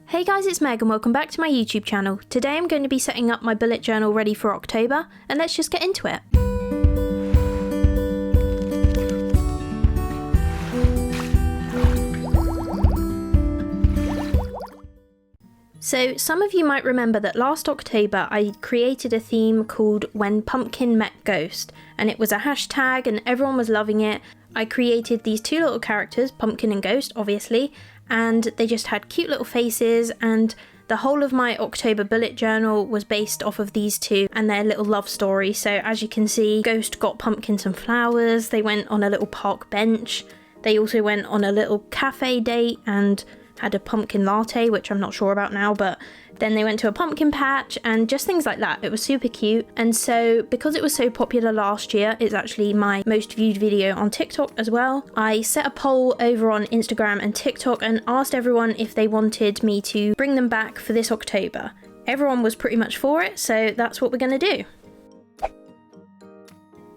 Hey guys, it's Meg and welcome back to my YouTube channel. Today I'm going to be setting up my bullet journal ready for October, and let's just get into it. So some of you might remember that last October I created a theme called When Pumpkin Met Ghost, and it was a hashtag and everyone was loving it. I created these two little characters, Pumpkin and Ghost obviously, and they just had cute little faces, and the whole of my October bullet journal was based off of these two and their little love story. So as you can see, Ghost got Pumpkin some flowers, they went on a little park bench, they also went on a little cafe date and had a pumpkin latte, which I'm not sure about now, but then they went to a pumpkin patch and just things like that. It was super cute. And so because it was so popular last year, it's actually my most viewed video on TikTok as well. I set a poll over on Instagram and TikTok and asked everyone if they wanted me to bring them back for this October. Everyone was pretty much for it, so that's what we're gonna do.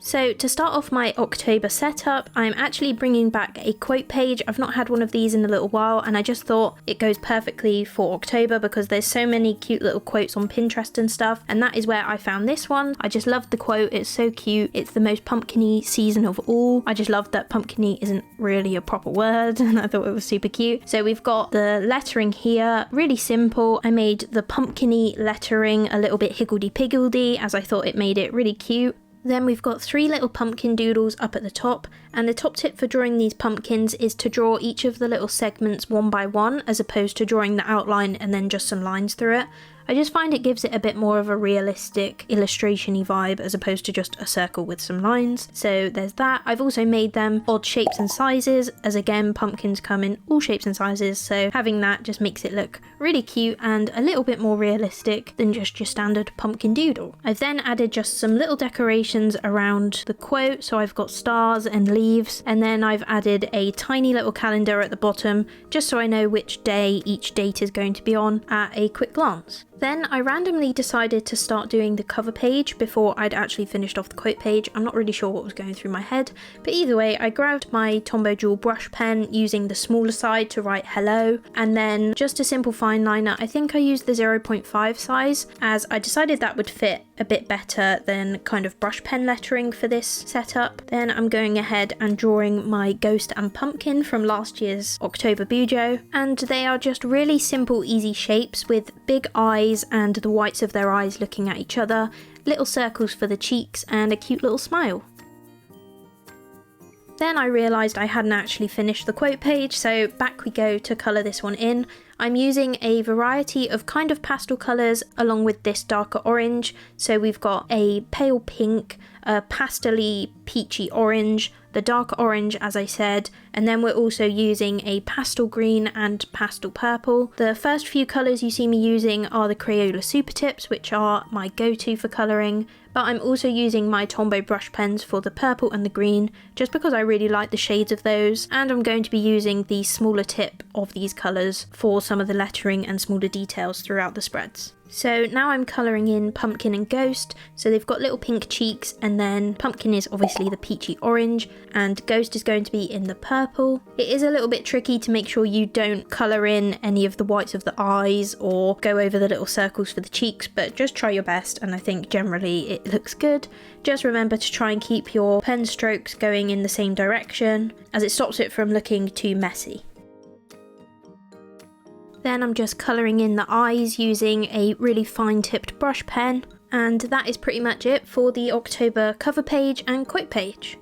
So to start off my October setup, I'm actually bringing back a quote page. I've not had one of these in a little while and I just thought it goes perfectly for October because there's so many cute little quotes on Pinterest and stuff, and that is where I found this one. I just loved the quote, it's so cute. It's the most pumpkin-y season of all. I just loved that pumpkin-y isn't really a proper word and I thought it was super cute. So we've got the lettering here, really simple. I made the pumpkin-y lettering a little bit higgledy-piggledy as I thought it made it really cute. Then we've got three little pumpkin doodles up at the top, and the top tip for drawing these pumpkins is to draw each of the little segments one by one as opposed to drawing the outline and then just some lines through it. I just find it gives it a bit more of a realistic illustration-y vibe as opposed to just a circle with some lines. So there's that. I've also made them odd shapes and sizes, as again pumpkins come in all shapes and sizes, so having that just makes it look really cute and a little bit more realistic than just your standard pumpkin doodle. I've then added just some little decorations around the quote, so I've got stars and leaves, and then I've added a tiny little calendar at the bottom just so I know which day each date is going to be on at a quick glance. Then I randomly decided to start doing the cover page before I'd actually finished off the quote page. I'm not really sure what was going through my head, but either way I grabbed my Tombow Jewel brush pen using the smaller side to write hello, and then just a simple fine liner. I think I used the 0.5 size as I decided that would fit a bit better than kind of brush pen lettering for this setup. Then I'm going ahead and drawing my Ghost and Pumpkin from last year's October Bujo, and they are just really simple easy shapes with big eyes and the whites of their eyes looking at each other, little circles for the cheeks and a cute little smile. Then I realised I hadn't actually finished the quote page, so back we go to colour this one in. I'm using a variety of kind of pastel colours along with this darker orange. So we've got a pale pink, a pastel-y peachy orange, the dark orange as I said, and then we're also using a pastel green and pastel purple. The first few colours you see me using are the Crayola Super Tips, which are my go-to for colouring, but I'm also using my Tombow brush pens for the purple and the green just because I really like the shades of those, and I'm going to be using the smaller tip of these colours for some of the lettering and smaller details throughout the spreads. So now I'm colouring in Pumpkin and Ghost, so they've got little pink cheeks, and then Pumpkin is obviously the peachy orange and Ghost is going to be in the purple. It is a little bit tricky to make sure you don't colour in any of the whites of the eyes or go over the little circles for the cheeks, but just try your best and I think generally it looks good. Just remember to try and keep your pen strokes going in the same direction as it stops it from looking too messy. Then I'm just colouring in the eyes using a really fine tipped brush pen, and that is pretty much it for the October cover page and quote page.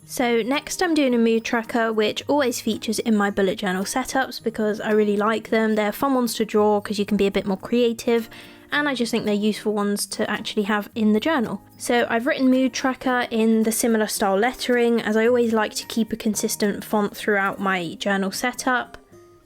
So next I'm doing a mood tracker, which always features in my bullet journal setups because I really like them. They're fun ones to draw because you can be a bit more creative, and I just think they're useful ones to actually have in the journal. So I've written mood tracker in the similar style lettering as I always like to keep a consistent font throughout my journal setup.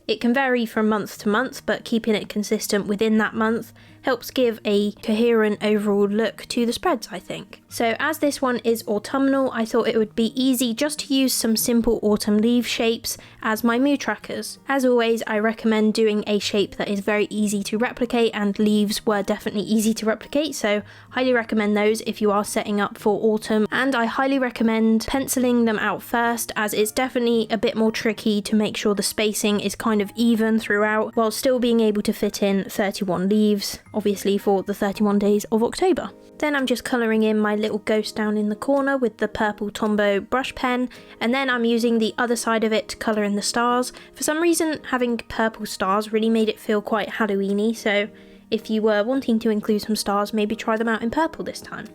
It can vary from month to month, but keeping it consistent within that month helps give a coherent overall look to the spreads, I think. So as this one is autumnal, I thought it would be easy just to use some simple autumn leaf shapes as my mood trackers. As always, I recommend doing a shape that is very easy to replicate, and leaves were definitely easy to replicate, so highly recommend those if you are setting up for autumn. And I highly recommend penciling them out first, as it's definitely a bit more tricky to make sure the spacing is kind of even throughout while still being able to fit in 31 leaves, obviously for the 31 days of October. Then I'm just colouring in my little ghost down in the corner with the purple Tombow brush pen, and then I'm using the other side of it to colour in the stars. For some reason, having purple stars really made it feel quite Halloweeny, so if you were wanting to include some stars, maybe try them out in purple this time.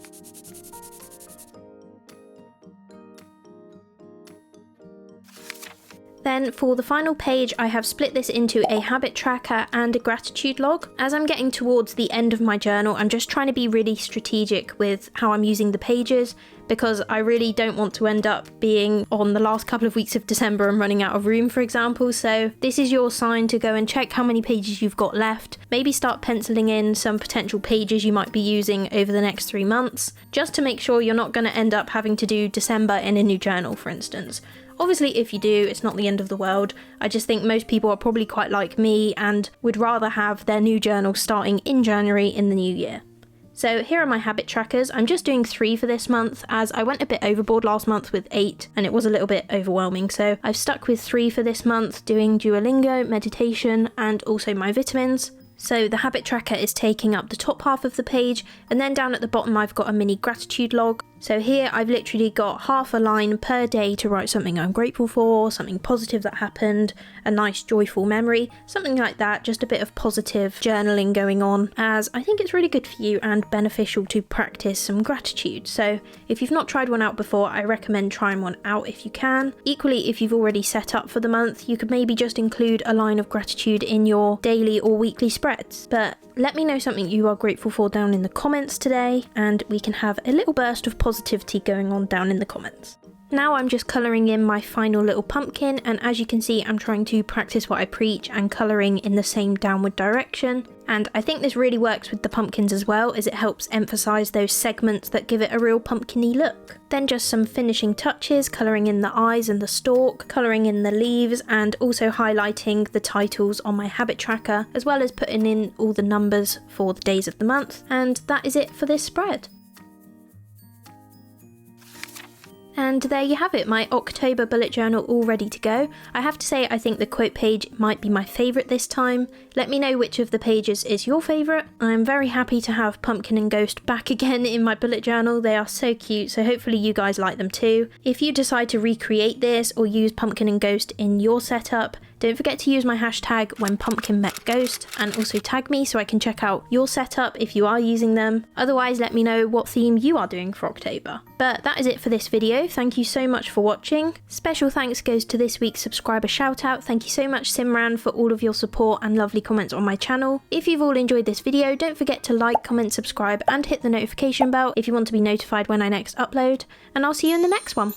Then for the final page, I have split this into a habit tracker and a gratitude log. As I'm getting towards the end of my journal, I'm just trying to be really strategic with how I'm using the pages, because I really don't want to end up being on the last couple of weeks of December and running out of room, for example. So this is your sign to go and check how many pages you've got left. Maybe start penciling in some potential pages you might be using over the next 3 months, just to make sure you're not going to end up having to do December in a new journal, for instance. Obviously, if you do, it's not the end of the world. I just think most people are probably quite like me and would rather have their new journal starting in January in the new year. So here are my habit trackers. I'm just doing 3 for this month, as I went a bit overboard last month with 8 and it was a little bit overwhelming. So I've stuck with 3 for this month, doing Duolingo, meditation, and also my vitamins. So the habit tracker is taking up the top half of the page, and then down at the bottom I've got a mini gratitude log. So here I've literally got half a line per day to write something I'm grateful for, something positive that happened, a nice joyful memory, something like that, just a bit of positive journaling going on, as I think it's really good for you and beneficial to practice some gratitude. So if you've not tried one out before, I recommend trying one out if you can. Equally, if you've already set up for the month, you could maybe just include a line of gratitude in your daily or weekly spreads. But let me know something you are grateful for down in the comments today, and we can have a little burst of positivity going on down in the comments. Now I'm just colouring in my final little pumpkin, and as you can see, I'm trying to practice what I preach and colouring in the same downward direction. And I think this really works with the pumpkins as well, as it helps emphasise those segments that give it a real pumpkin-y look. Then just some finishing touches, colouring in the eyes and the stalk, colouring in the leaves, and also highlighting the titles on my habit tracker, as well as putting in all the numbers for the days of the month. And that is it for this spread. And there you have it, my October bullet journal all ready to go. I have to say, I think the quote page might be my favourite this time. Let me know which of the pages is your favourite. I'm very happy to have Pumpkin and Ghost back again in my bullet journal. They are so cute, so hopefully you guys like them too. If you decide to recreate this or use Pumpkin and Ghost in your setup, don't forget to use my hashtag WhenPumpkinMetGhost and also tag me so I can check out your setup if you are using them. Otherwise, let me know what theme you are doing for October. But that is it for this video. Thank you so much for watching. Special thanks goes to this week's subscriber shout out. Thank you so much, Simran, for all of your support and lovely comments on my channel. If you've all enjoyed this video, don't forget to like, comment, subscribe and hit the notification bell if you want to be notified when I next upload. And I'll see you in the next one.